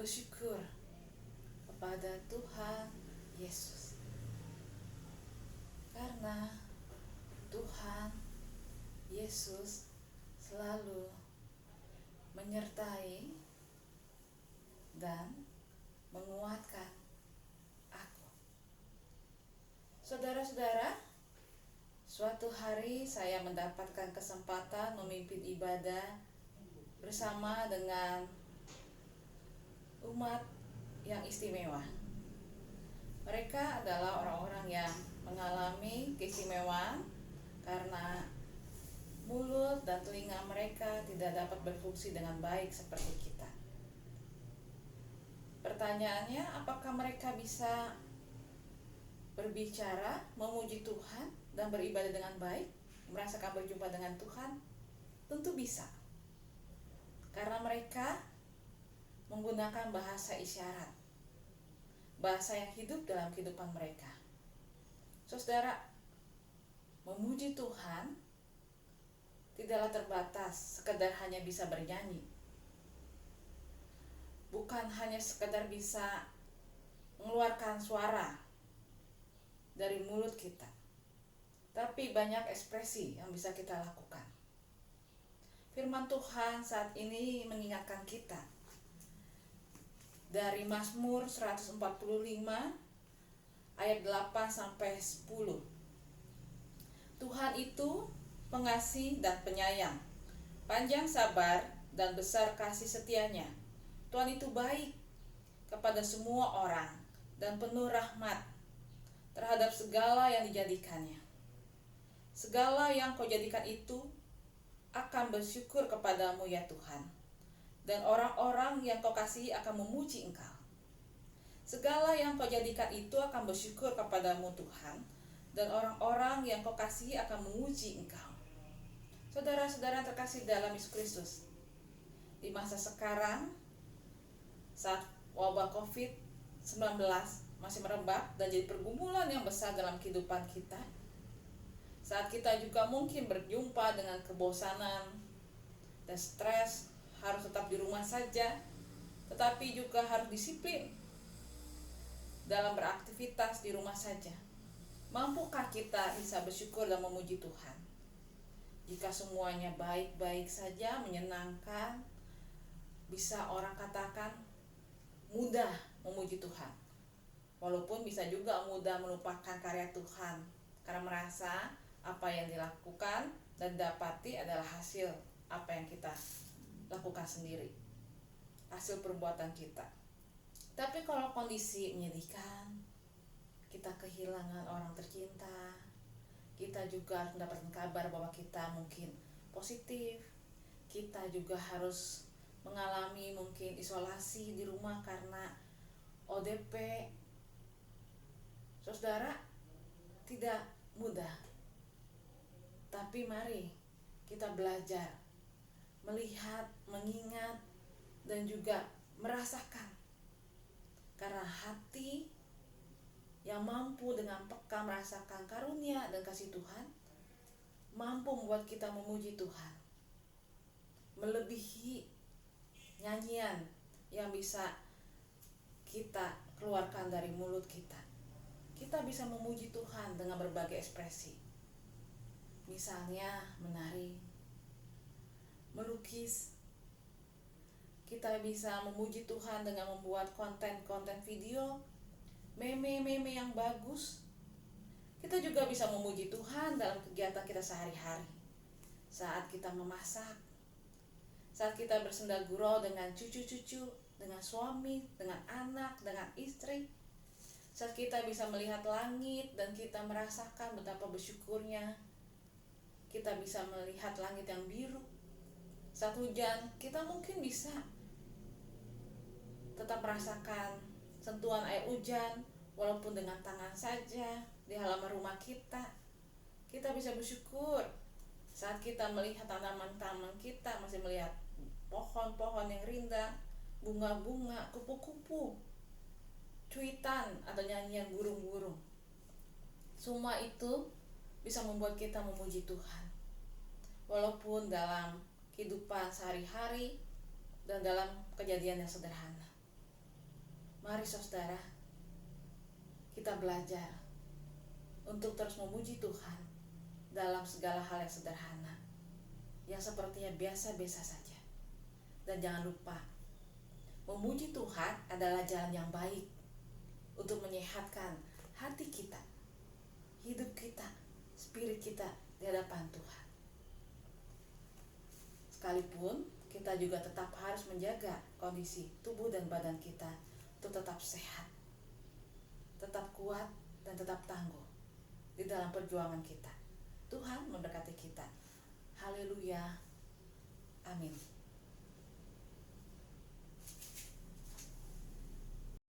bersyukur kepada Tuhan Yesus, karena Tuhan Yesus selalu menyertai dan menguatkan aku. Saudara-saudara, suatu hari saya mendapatkan kesempatan memimpin ibadah bersama dengan umat yang istimewa. Mereka adalah orang-orang yang mengalami keistimewaan karena mulut dan telinga mereka tidak dapat berfungsi dengan baik seperti kita. Pertanyaannya, apakah mereka bisa berbicara, memuji Tuhan, dan beribadah dengan baik, merasakan berjumpa dengan Tuhan? Tentu bisa, karena mereka menggunakan bahasa isyarat, bahasa yang hidup dalam kehidupan mereka. Saudara, memuji Tuhan tidaklah terbatas sekedar hanya bisa bernyanyi, bukan hanya sekedar bisa mengeluarkan suara dari mulut kita, tapi banyak ekspresi yang bisa kita lakukan. Firman Tuhan saat ini mengingatkan kita dari Mazmur 145 ayat 8-10. Tuhan itu pengasih dan penyayang, panjang sabar dan besar kasih setianya. Tuhan itu baik kepada semua orang dan penuh rahmat terhadap segala yang dijadikannya. Segala yang kau jadikan itu akan bersyukur kepadamu ya Tuhan, dan orang-orang yang kau kasihi akan memuji Engkau. Segala yang kau jadikan itu akan bersyukur kepadamu Tuhan, dan orang-orang yang kau kasihi akan memuji Engkau. Saudara-saudara terkasih dalam Yesus Kristus, di masa sekarang saat wabah COVID-19 masih merebak dan jadi pergumulan yang besar dalam kehidupan kita, saat kita juga mungkin berjumpa dengan kebosanan dan stres, harus tetap di rumah saja, tetapi juga harus disiplin dalam beraktivitas di rumah saja. Mampukah kita bisa bersyukur dan memuji Tuhan? Jika semuanya baik-baik saja, menyenangkan, bisa orang katakan mudah memuji Tuhan. Walaupun bisa juga mudah melupakan karya Tuhan, karena merasa apa yang dilakukan dan dapati adalah hasil apa yang kita lakukan sendiri, hasil perbuatan kita. Tapi kalau kondisi menyedihkan, kita kehilangan orang tercinta, kita juga harus mendapatkan kabar bahwa kita mungkin positif, kita juga harus mengalami mungkin isolasi di rumah karena ODP. Saudara, tidak mudah, tapi mari kita belajar melihat, mengingat, dan juga merasakan, karena hati yang mampu dengan peka merasakan karunia dan kasih Tuhan mampu membuat kita memuji Tuhan melebihi nyanyian yang bisa kita keluarkan dari mulut kita. Kita bisa memuji Tuhan dengan berbagai ekspresi, misalnya menari, melukis. Kita bisa memuji Tuhan dengan membuat konten-konten video, meme-meme yang bagus. Kita juga bisa memuji Tuhan dalam kegiatan kita sehari-hari, saat kita memasak, saat kita bersenda gurau dengan cucu-cucu, dengan suami, dengan anak, dengan istri, saat kita bisa melihat langit dan kita merasakan betapa bersyukurnya. Kita bisa melihat langit yang biru. Saat hujan, kita mungkin bisa tetap merasakan sentuhan air hujan, walaupun dengan tangan saja di halaman rumah kita. Kita bisa bersyukur saat kita melihat tanaman-tanaman kita, masih melihat pohon-pohon yang rindang, bunga-bunga, kupu-kupu, cuitan atau nyanyian burung-burung. Semua itu bisa membuat kita memuji Tuhan, walaupun dalam kehidupan sehari-hari dan dalam kejadian yang sederhana. Mari saudara, kita belajar untuk terus memuji Tuhan dalam segala hal yang sederhana, yang sepertinya biasa-biasa saja. Dan jangan lupa, memuji Tuhan adalah jalan yang baik untuk menyehatkan hati kita, hidup kita, spirit kita di hadapan Tuhan. Sekalipun kita juga tetap harus menjaga kondisi tubuh dan badan kita untuk tetap sehat, tetap kuat, dan tetap tangguh di dalam perjuangan kita. Tuhan memberkati kita. Haleluya. Amin.